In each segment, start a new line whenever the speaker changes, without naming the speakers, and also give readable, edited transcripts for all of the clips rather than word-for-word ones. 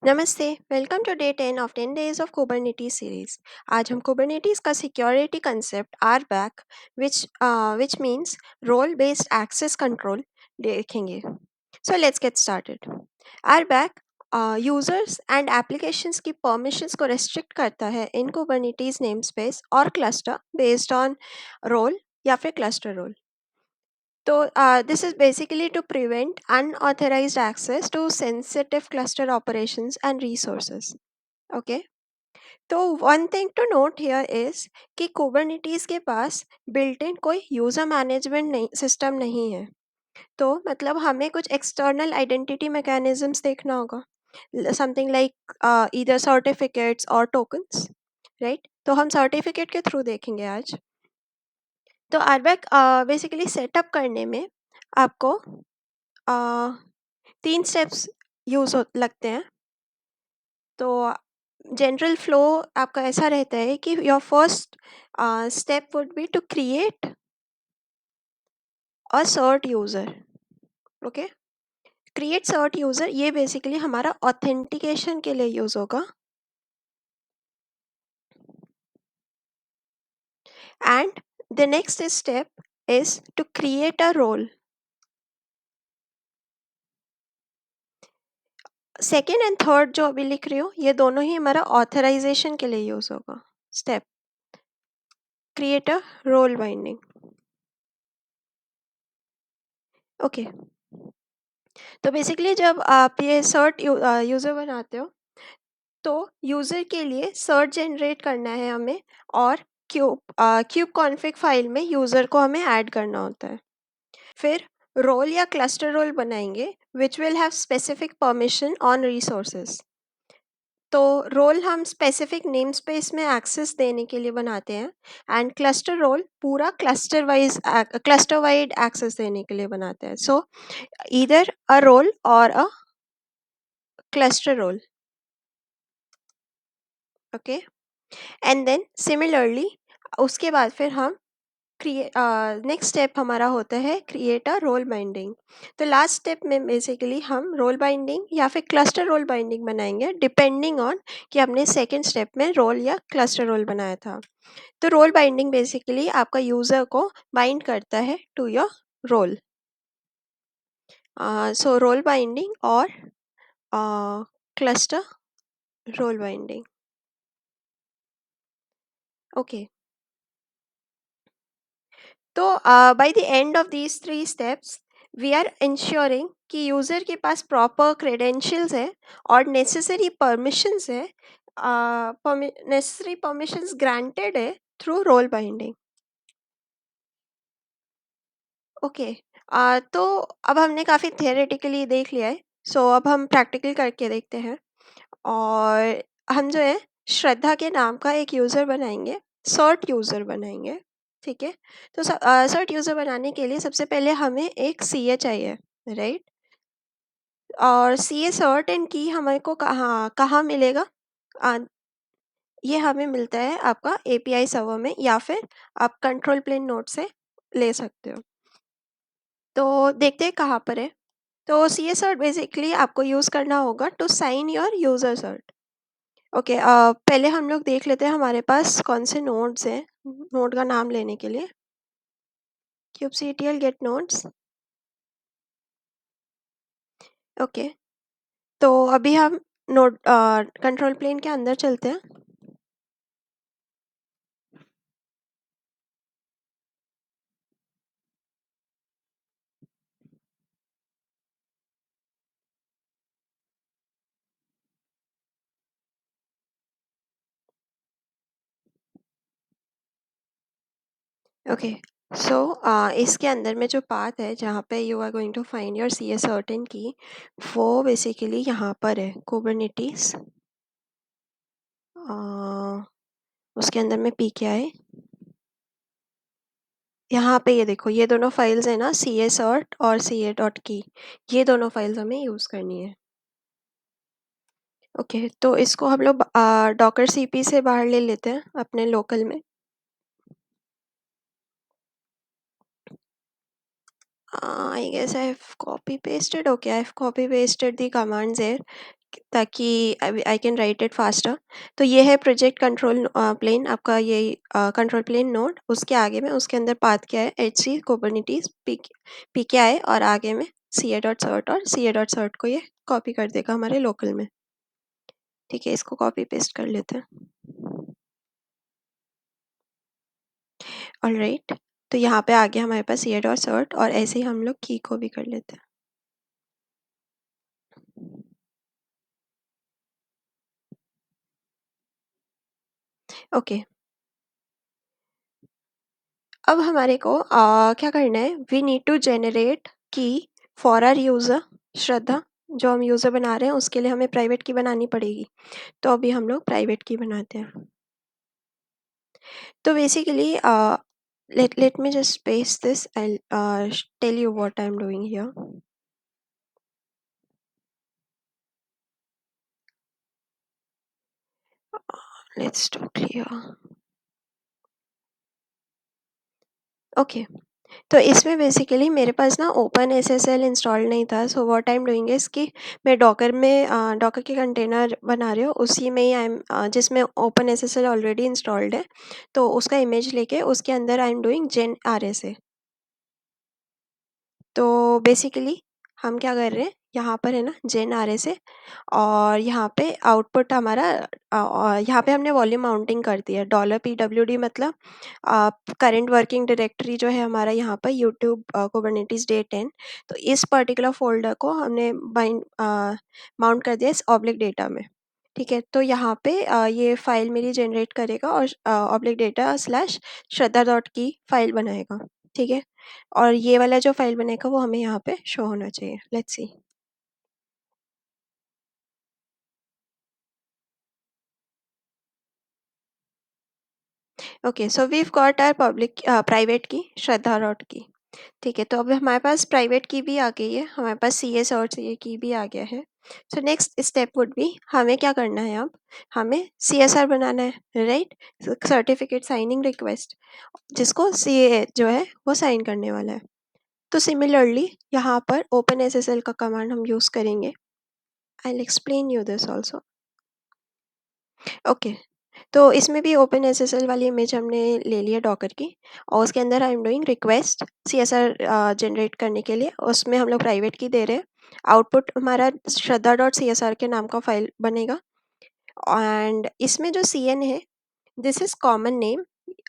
नमस्ते, welcome to day 10 of 10 days of Kubernetes series. आज हम कुबरनिटीज का security concept RBAC which means role based access control देखेंगे। So let's get started. RBAC users and applications की permissions को restrict करता है in Kubernetes namespace और cluster based on role या फिर क्लस्टर रोल। तो this is basically to prevent unauthorized access to sensitive cluster operations and resources. Okay. तो one thing to note here is कि Kubernetes के पास बिल्ट इन कोई user management नहीं system नहीं है। तो मतलब हमें कुछ एक्सटर्नल आइडेंटिटी मैकेनिज्म्स देखना होगा, समथिंग लाइक ईदर सर्टिफिकेट्स और टोकन्स, राइट। तो हम सर्टिफिकेट के थ्रू देखेंगे आज। तो आरबैक बेसिकली सेटअप करने में आपको 3 स्टेप्स लगते हैं। तो जनरल फ्लो आपका ऐसा रहता है कि your first step would be to create a cert user. Okay, create cert user ये बेसिकली हमारा ऑथेंटिकेशन के लिए यूज़ होगा। And the next step is to create a role. Second and third जो अभी लिख रही हूँ ये दोनों ही हमारा ऑथराइजेशन के लिए यूज़ होगा। Step create a role binding. Okay, तो बेसिकली जब आप ये सर्ट यूज़र बनाते हो तो यूज़र के लिए सर्ट जनरेट करना है हमें, और क्यूब कॉन्फ़िग फाइल में यूज़र को हमें ऐड करना होता है। फिर रोल या क्लस्टर रोल बनाएंगे which will have specific permission on resources. तो रोल हम स्पेसिफिक नेम स्पेस में एक्सेस देने के लिए बनाते हैं, एंड क्लस्टर रोल पूरा क्लस्टर वाइड एक्सेस देने के लिए बनाते हैं। सो ईदर अ रोल और a cluster role. Okay, and then similarly उसके बाद फिर हम नेक्स्ट स्टेप हमारा होता है क्रिएट अ रोल बाइंडिंग। तो लास्ट स्टेप में बेसिकली हम रोल बाइंडिंग या फिर क्लस्टर रोल बाइंडिंग बनाएंगे डिपेंडिंग ऑन कि हमने सेकेंड स्टेप में रोल या क्लस्टर रोल बनाया था। तो रोल बाइंडिंग बेसिकली आपका यूज़र को बाइंड करता है to your role. So role binding और क्लस्टर रोल बाइंडिंग। ओके, तो by the end of these 3 steps we are ensuring कि यूज़र के पास प्रॉपर क्रेडेंशियल्स है और नेसेसरी परमिशंस है, नेसेसरी परमिशंस ग्रांटेड है थ्रू रोल बाइंडिंग। ओके, तो अब हमने काफ़ी थियोरेटिकली देख लिया है, सो अब हम प्रैक्टिकल करके देखते हैं। और हम जो है श्रद्धा के नाम का एक यूज़र बनाएंगे, सर्ट यूज़र बनाएंगे। ठीक है, तो सर्ट यूज़र बनाने के लिए सबसे पहले हमें एक सीए चाहिए, राइट। और सीए सर्ट एंड की हमें को कहाँ कहाँ मिलेगा? आ, ये हमें मिलता है आपका एपीआई सर्वर में, या फिर आप कंट्रोल प्लेन नोड से ले सकते हो। तो देखते हैं कहाँ पर है। तो सीए सर्ट बेसिकली आपको यूज़ करना होगा to sign your user cert. Okay, पहले हम लोग देख लेते हैं हमारे पास कौन से नोड्स हैं नोड का नाम लेने के लिए। kubectl get nodes। ओके, तो अभी हम नोड कंट्रोल प्लेन के अंदर चलते हैं। ओके, सो इसके अंदर में जो पाथ है जहाँ पे you are going to find your C S certain key, वो बेसिकली यहाँ पर है कुबरनिटीज। उसके अंदर में पी क्या है, यहाँ पे ये देखो ये दोनों फाइल्स है ना, सी ए सर्ट और सी ए डॉट की, ये दोनों फाइल्स हमें यूज़ करनी है। ओके, तो इसको हम लोग डॉकर सीपी से बाहर ले लेते हैं अपने लोकल में। I guess I've copy pasted. Okay, I've copy pasted the commands here ताकि I can write it faster. तो ये है प्रोजेक्ट कंट्रोल प्लेन, आपका ये कंट्रोल प्लेन नोड। उसके आगे में उसके अंदर पाथ क्या है, एच सी कुबरनिटीज पी के आई, और आगे में सी ए डॉट सर्ट, और सी ए डॉट सर्ट को ये कॉपी कर देगा हमारे लोकल में। ठीक है, इसको कॉपी पेस्ट कर लेते हैं। ऑलराइट, तो यहाँ पे आ गया हमारे पास सी ए डॉट सर्ट, और ऐसे ही हम लोग की को भी कर लेते हैं। ओके, अब हमारे को क्या करना है, वी नीड टू जेनरेट की फॉर आर यूजर श्रद्धा। जो हम यूजर बना रहे हैं उसके लिए हमें प्राइवेट की बनानी पड़ेगी, तो अभी हम लोग प्राइवेट की बनाते हैं। तो basically let me just paste this. I'll tell you what I'm doing here. Let's do clear. Okay, तो इसमें बेसिकली मेरे पास ना open S S L install नहीं था। So what I am doing is कि मैं डॉकर में डॉकर के कंटेनर बना रही हूँ, उसी में ही आई एम जिसमें open S S L already installed है, तो उसका इमेज लेके उसके अंदर I am doing gen R S A. तो बेसिकली हम क्या कर रहे हैं, यहाँ पर है ना जेन आर एस ए, और यहाँ पे आउटपुट हमारा यहाँ पे हमने वॉल्यूम माउंटिंग कर दिया। $PWD मतलब करंट वर्किंग डायरेक्टरी जो है हमारा यहाँ पर यूट्यूब कुबरनेटिस डे 10। तो इस पर्टिकुलर फोल्डर को हमने बाइंड माउंट कर दिया इस ऑब्लिक डेटा में। ठीक है, तो यहाँ पे ये फाइल मेरी जनरेट करेगा और ऑब्लिक डेटा स्लैश श्रद्धा डॉट की फाइल बनाएगा। ठीक है, और ये वाला जो फाइल बनेगा वो हमें यहाँ पे शो होना चाहिए। Let's see. Okay, so we've got our public private key Shraddha dot की। ठीक है, तो अब हमारे पास प्राइवेट की भी आ गई है, हमारे पास सी एस और सी ए की भी आ गया है। So next step would B, हमें क्या करना है, अब हमें सी एस आर बनाना है, राइट। सर्टिफिकेट साइनिंग रिक्वेस्ट, जिसको सी ए जो है वो साइन करने वाला है। तो सिमिलरली यहाँ पर ओपन एस एस एल का कमांड हम यूज़ करेंगे। I will explain you this also. Okay, तो इसमें भी ओपन एसएसएल वाली इमेज हमने ले लिया डॉकर की, और उसके अंदर I am doing request CSR generate करने के लिए। उसमें हम लोग प्राइवेट की दे रहे हैं। आउटपुट हमारा श्रद्धा डॉट सी एस आर के नाम का फाइल बनेगा, एंड इसमें जो सी एन है, दिस इज कॉमन नेम,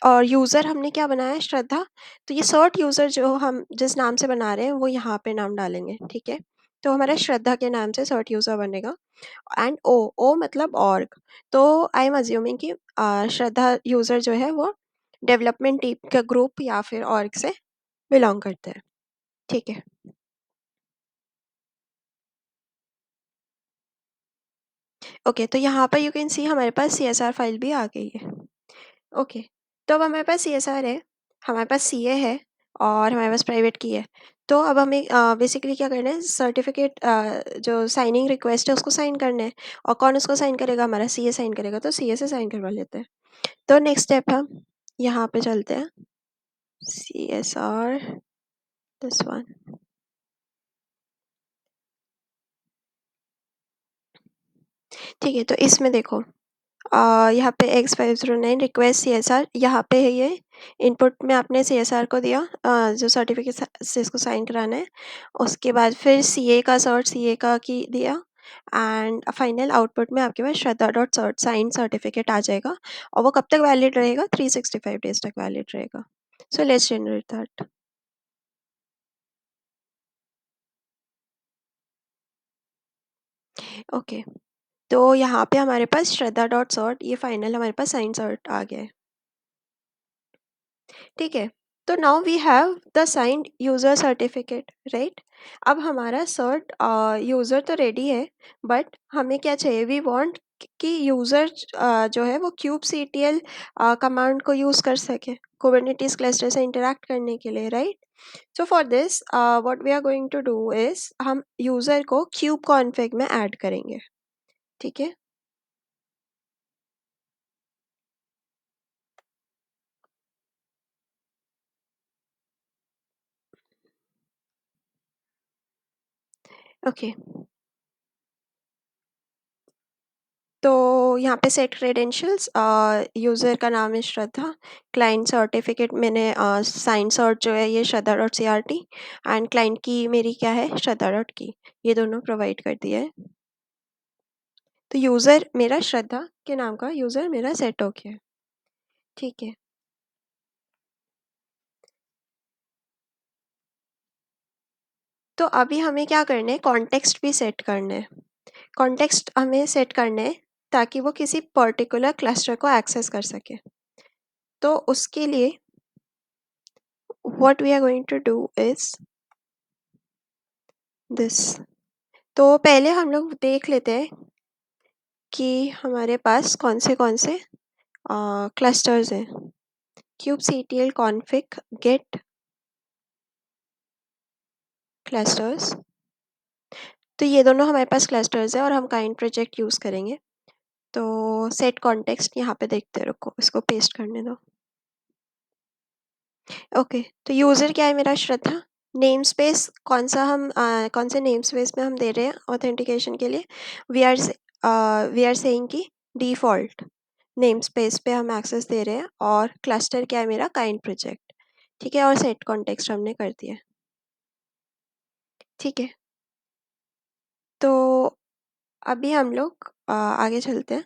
और यूज़र हमने क्या बनाया है, श्रद्धा। तो ये सर्ट यूज़र जो हम जिस नाम से बना रहे हैं वो यहाँ पे नाम डालेंगे। ठीक है, तो हमारा श्रद्धा के नाम से सर्ट यूज़र बनेगा। एंड ओ, ओ मतलब ऑर्ग। तो आई एम अज्यूमिंग कि श्रद्धा यूज़र जो है वो डेवलपमेंट टीम का ग्रुप या फिर ऑर्ग से बिलोंग करते हैं। ठीक है, ओके, तो यहाँ पर यू कैन सी हमारे पास सी एस आर फाइल भी आ गई है। ओके, तो अब हमारे पास सी एस आर है, हमारे पास सी ए है, और हमारे पास प्राइवेट की है। तो अब हमें बेसिकली क्या करना है, सर्टिफिकेट जो साइनिंग रिक्वेस्ट है उसको साइन करना है। और कौन उसको साइन करेगा, हमारा सी ए साइन करेगा, तो सी ए से साइन करवा लेते हैं। तो नेक्स्ट स्टेप हम यहाँ पे चलते हैं, C S R this one. ठीक है, तो इसमें देखो यहाँ पे X509 request C S are, यहाँ पे है ये इनपुट में आपने सी एस आर को दिया, जो सर्टिफिकेट से इसको साइन कराना है। उसके बाद फिर सी ए का सर्ट, सी ए का की दिया, एंड फाइनल आउटपुट में आपके पास श्रद्धा डॉट सर्ट साइन सर्टिफिकेट आ जाएगा। और वो कब तक वैलिड रहेगा, 365 डेज तक वैलिड रहेगा। So let's generate that. Okay, तो यहाँ पे हमारे पास श्रद्धा डॉट सर्ट, ये फाइनल हमारे पास साइन सर्ट आ गया है। ठीक है, तो now we have the signed user certificate, right. अब हमारा सर्ट यूजर तो रेडी है, बट हमें क्या चाहिए, वी वांट कि यूजर जो है वो kube C T L command को यूज कर सके कुबरनेटिस क्लस्टर से इंटरेक्ट करने के लिए, right. So for this what we are going to do is, हम यूजर को क्यूब कॉन्फ़िग में ऐड करेंगे। ठीक है, ओके, तो यहाँ पे सेट क्रेडेंशियल्स, यूज़र का नाम है श्रद्धा, क्लाइंट सर्टिफिकेट मैंने साइन सर्ट जो है ये श्रद्धा डॉट CRT, एंड क्लाइंट की मेरी क्या है, श्रद्धा डॉट की। ये दोनों प्रोवाइड कर दिया है। तो यूज़र मेरा श्रद्धा के नाम का यूज़र मेरा सेट हो गया है। ठीक है। तो अभी हमें क्या करना है, कॉन्टेक्स्ट भी सेट करना है। कॉन्टेक्स्ट हमें सेट करना है ताकि वो किसी पर्टिकुलर क्लस्टर को एक्सेस कर सके। तो उसके लिए what we are going to do is this. तो पहले हम लोग देख लेते हैं कि हमारे पास कौन से क्लस्टर्स हैं। kubectl config get clusters। तो ये दोनों हमारे पास क्लस्टर्स है और हम काइंड प्रोजेक्ट यूज़ करेंगे। तो सेट कॉन्टेक्स्ट यहाँ पे देखते रुको, इसको पेस्ट करने दो। ओके, तो यूज़र क्या है मेरा, श्रद्धा। नेम स्पेस कौन से नेम स्पेस में हम दे रहे हैं ऑथेंटिकेशन के लिए, वी आर सेइंग कि डिफ़ॉल्ट नेम स्पेस पे हम एक्सेस दे रहे हैं, और क्लस्टर क्या है मेरा, काइंड प्रोजेक्ट। ठीक है, और सेट कॉन्टेक्स्ट हमने कर दिया। ठीक है, तो अभी हम लोग आगे चलते हैं।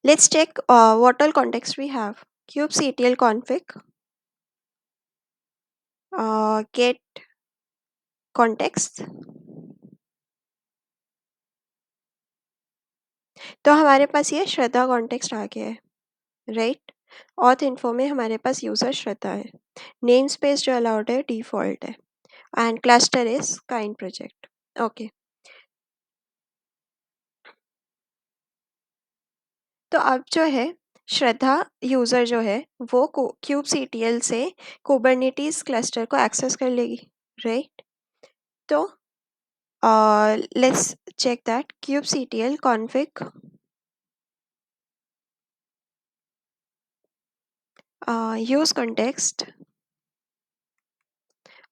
Let's check what all context we have. kubectl config get context। तो हमारे पास ये श्रद्धा कॉन्टेक्स्ट आ गया है, राइट। ऑथ इन्फो में हमारे पास यूज़र श्रद्धा है, नेम स्पेस जो अलाउड है डिफ़ॉल्ट है, and cluster is kind project. Okay, तो अब जो है श्रद्धा यूज़र जो है वो kubectl से कुबरनेटिस क्लस्टर को एक्सेस कर लेगी, राइट। तो let's check that kubectl config use context।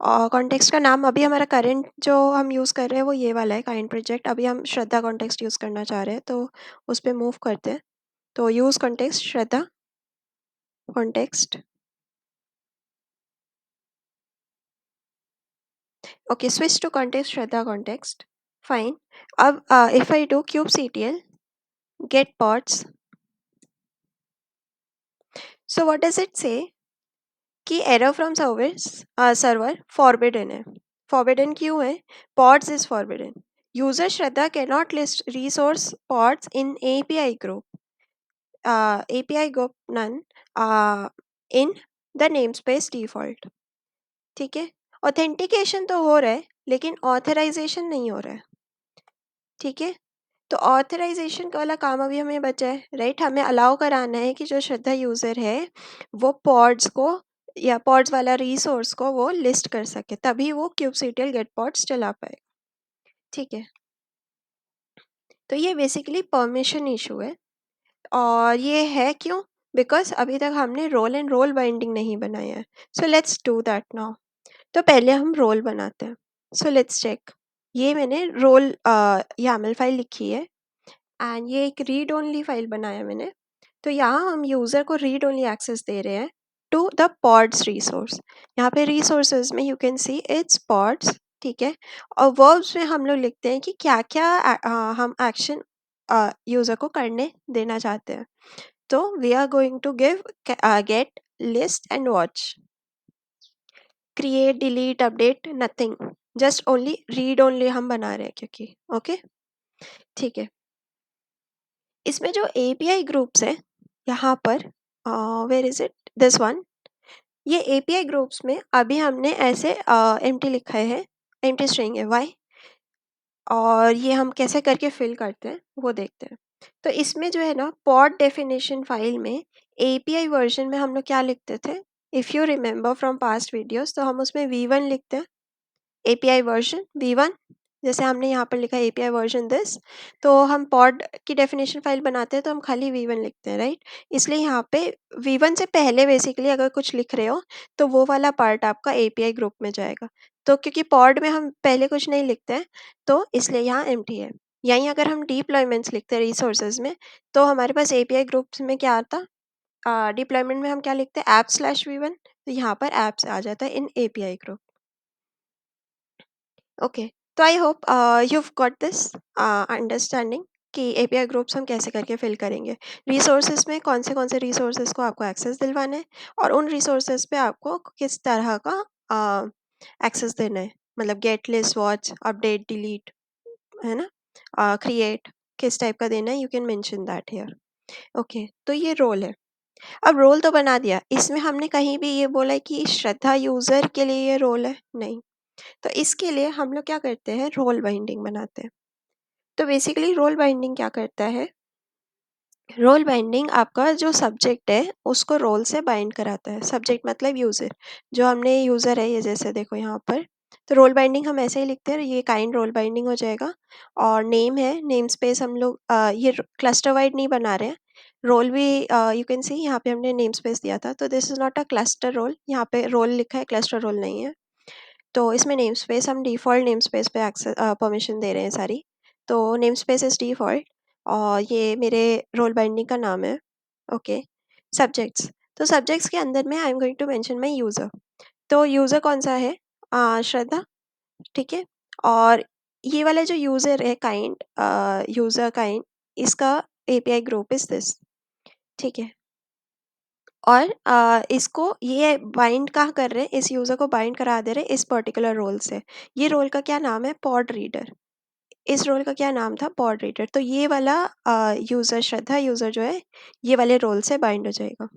और कॉन्टेक्स्ट का नाम अभी हमारा करंट जो हम यूज़ कर रहे हैं वो ये वाला है, काइंड प्रोजेक्ट। अभी हम श्रद्धा कॉन्टेक्स्ट यूज़ करना चाह रहे हैं, तो उस पे मूव करते हैं। तो use context Shraddha context. Okay, switch to context Shraddha context. Fine. अब if I do kubectl get pods, so what does it say कि एरर फ्रॉम सर्वर फॉरबिडन है। फॉरबिडन क्यों है, pods is forbidden. User Shraddha can not list resource pods in API group, API group none in the namespace default। ठीक है, authentication तो हो रहा है लेकिन ऑथराइजेशन नहीं हो रहा है। ठीक है, तो ऑथराइजेशन का वाला काम अभी हमें बचा है, राइट। हमें अलाउ कराना है कि जो श्रद्धा यूज़र है वो पॉड्स को या पॉड्स वाला रिसोर्स को वो लिस्ट कर सके, तभी वो kubectl गेट पॉड्स चला पाए। ठीक है, तो ये बेसिकली परमिशन इशू है, और ये है क्यों, बिकॉज अभी तक हमने रोल एंड रोल बाइंडिंग नहीं बनाया है। So let's do that now. तो पहले हम रोल बनाते हैं। So let's check. ये मैंने रोल YAML फाइल लिखी है, एंड ये एक रीड ओनली फाइल बनाया मैंने। तो यहाँ हम यूज़र को रीड ओनली एक्सेस दे रहे हैं टू द पॉड्स रिसोर्स। यहाँ पे रिसोर्सेज में you can see it's pods. ठीक है, और वर्ब्स में हम लोग लिखते हैं कि क्या क्या हम एक्शन यूज़र को करने देना चाहते हैं। तो we are going to give get list and watch, create delete update nothing, just only read only हम बना रहे हैं क्योंकि ओके। ठीक है, इसमें जो API ग्रुप्स है यहाँ पर, where is it, this one. ये API ग्रुप्स में अभी हमने ऐसे एम्प्टी लिखा है, एम्प्टी स्ट्रिंग है वाई, और ये हम कैसे करके फिल करते हैं वो देखते हैं। तो इसमें जो है ना, पॉड डेफिनेशन फाइल में API वर्जन में हम लोग क्या लिखते थे, if you remember from past videos, तो हम उसमें V1 लिखते हैं, API वर्जन V1। जैसे हमने यहाँ पर लिखा है API वर्जन दिस, तो हम पॉड की डेफिनेशन फाइल बनाते हैं तो हम खाली V1 लिखते हैं, राइट। इसलिए यहाँ पे V1 से पहले बेसिकली अगर कुछ लिख रहे हो तो वो वाला पार्ट आपका API ग्रुप में जाएगा। तो क्योंकि पॉड में हम पहले कुछ नहीं लिखते हैं तो इसलिए यहाँ एम्प्टी है। यहीं अगर हम डिप्लॉयमेंट्स लिखते हैं रिसोर्सेज में, तो हमारे पास एपीआई ग्रुप्स में क्या आता, डिप्लॉयमेंट में हम क्या लिखते हैं ऐप स्लैश वी वन, तो यहाँ पर ऐप्स आ जाता है इन एपीआई ग्रुप। ओके, तो आई hope you got this understanding कि एपीआई ग्रुप्स हम कैसे करके फिल करेंगे। रिसोर्सेज में कौन से रिसोर्सेज को आपको एक्सेस दिलवाना है, और उन रिसोर्सेज पे आपको किस तरह का एक्सेस देना है, मतलब get, list, watch, update, delete, है ना, क्रिएट, किस टाइप का देना है, you can mention that here. Okay, तो ये रोल है। अब रोल तो बना दिया, इसमें हमने कहीं भी ये बोला है कि श्रद्धा यूजर के लिए ये रोल है, नहीं। तो इसके लिए हम लोग क्या करते हैं, रोल बाइंडिंग बनाते हैं। तो बेसिकली रोल बाइंडिंग क्या करता है, रोल बाइंडिंग आपका जो सब्जेक्ट है उसको रोल से बाइंड कराता है। सब्जेक्ट मतलब यूजर, जो हमने यूजर है, ये जैसे देखो यहाँ पर, तो रोल बाइंडिंग हम ऐसे ही लिखते हैं, ये काइंड रोल बाइंडिंग हो जाएगा। और नेम है, नेम स्पेस हम लोग ये क्लस्टर वाइड नहीं बना रहे हैं। रोल भी यू कैन सी यहाँ पे हमने नेम स्पेस दिया था, तो this is not a cluster role, यहाँ पे रोल लिखा है, क्लस्टर रोल नहीं है। तो इसमें नेम स्पेस हम डिफ़ॉल्ट नेम स्पेस पे एक्सेस परमिशन दे रहे हैं सारी। तो नेम स्पेस इज़ डिफ़ॉल्ट, और ये मेरे रोल बाइंडिंग का नाम है। ओके, सब्जेक्ट्स, तो सब्जेक्ट्स के अंदर में I am going to mention my user. तो यूज़र कौन-सा है, श्रद्धा, ठीक है। और ये वाला जो यूज़र है काइंड, यूज़र काइंड, इसका एपीआई ग्रुप इज़ दिस, ठीक है। और इसको ये बाइंड कहाँ कर रहे हैं, इस यूज़र को बाइंड करा दे रहे हैं इस पर्टिकुलर रोल से। ये रोल का क्या नाम है, पॉड रीडर। इस रोल का क्या नाम था, पॉड रीडर। तो ये वाला यूज़र, श्रद्धा यूज़र जो है, ये वाले रोल से बाइंड हो जाएगा,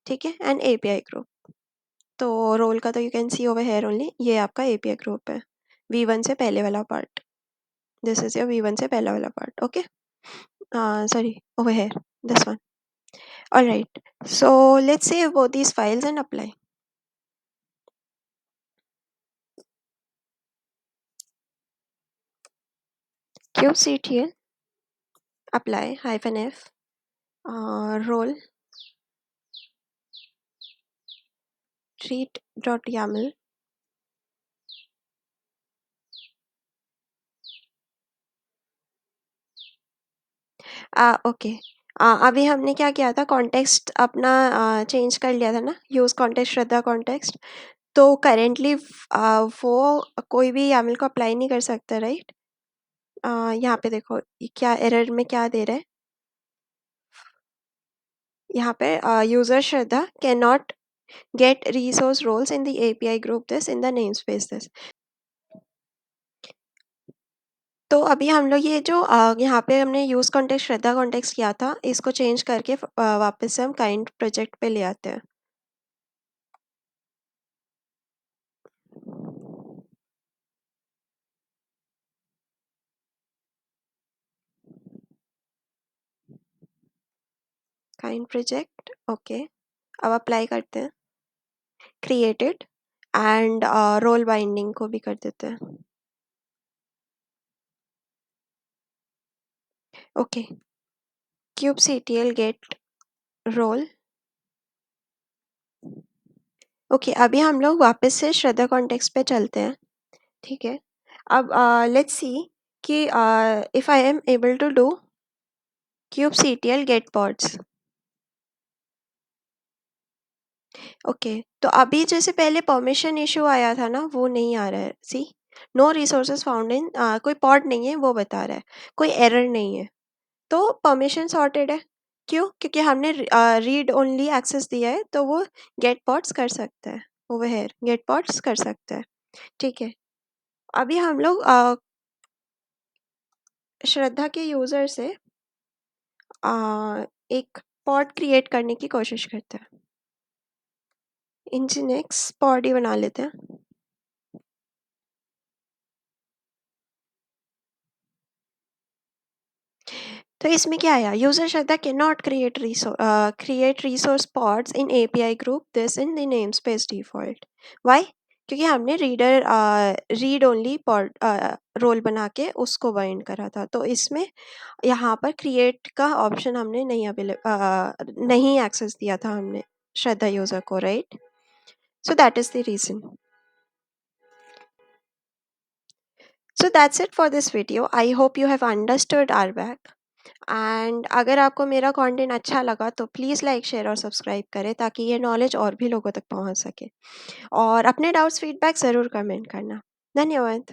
ठीक है। एंड एपीआई ग्रुप, तो रोल का तो you can see over here only, ये आपका एपीआई ग्रुप है, V1 से पहले वाला part. This is your V1 से पहला वाला part, okay. Sorry, over here, this one. Alright, so let's save both these files and apply. kubectl apply -f role treat.yaml। Okay, अभी हमने क्या किया था, कॉन्टेक्स्ट अपना चेंज कर लिया था ना, यूज कॉन्टेक्स्ट श्रद्धा कॉन्टेक्स्ट। तो करेंटली वो कोई भी यामिल को अप्लाई नहीं कर सकता, राइट। यहाँ पे देखो ये क्या एरर में क्या दे रहा है, यहाँ पे user Shraddha can not get resource roles in the API group this in the name space this. तो अभी हम लोग ये जो यहाँ पे हमने यूज कॉन्टेक्स्ट श्रद्धा कॉन्टेक्स्ट किया था, इसको चेंज करके वापस से हम काइंड प्रोजेक्ट पे ले आते हैं। Kind project, okay. अब अप्लाई करते हैं, क्रिएटेड, एंड रोल बाइंडिंग को भी कर देते हैं, okay. kubectl get role, okay. अभी हम लोग वापस से श्रद्धा कॉन्टेक्स्ट पे चलते हैं, ठीक है। अब लेट्स सी कि if I am able to do kubectl get pods, okay. तो अभी जैसे पहले परमिशन इशू आया था ना, वो नहीं आ रहा है, सी, नो रिसोर्सेज फाउंड इन, कोई पॉड नहीं है वो बता रहा है, कोई एरर नहीं है, तो परमिशन सॉर्टेड है। क्यों, क्योंकि हमने रीड ओनली एक्सेस दिया है, तो वो गेट पॉड्स कर सकता है, ओवर हेयर गेट पॉड्स कर सकता है, ठीक है। अभी हम लोग श्रद्धा के यूजर से एक पॉड क्रिएट करने की कोशिश करते हैं, इंजीनेक्स पॉड ही बना लेते हैं। तो इसमें क्या आया, user Shraddha can not create resource pods in API group this in the name space default. Why, क्योंकि हमने reader read only pod role बना के उसको बाइंड करा था, तो इसमें यहाँ पर क्रिएट का ऑप्शन हमने नहीं एक्सेस दिया था हमने श्रद्धा यूजर को, right. So that is the reason. So that's it for this video. I hope you have understood RBAC and अगर आपको मेरा कंटेंट अच्छा लगा तो प्लीज़ लाइक, शेयर और सब्सक्राइब करें ताकि ये नॉलेज और भी लोगों तक पहुंच सके। और अपने डाउट्स फीडबैक ज़रूर कमेंट करना। धन्यवाद।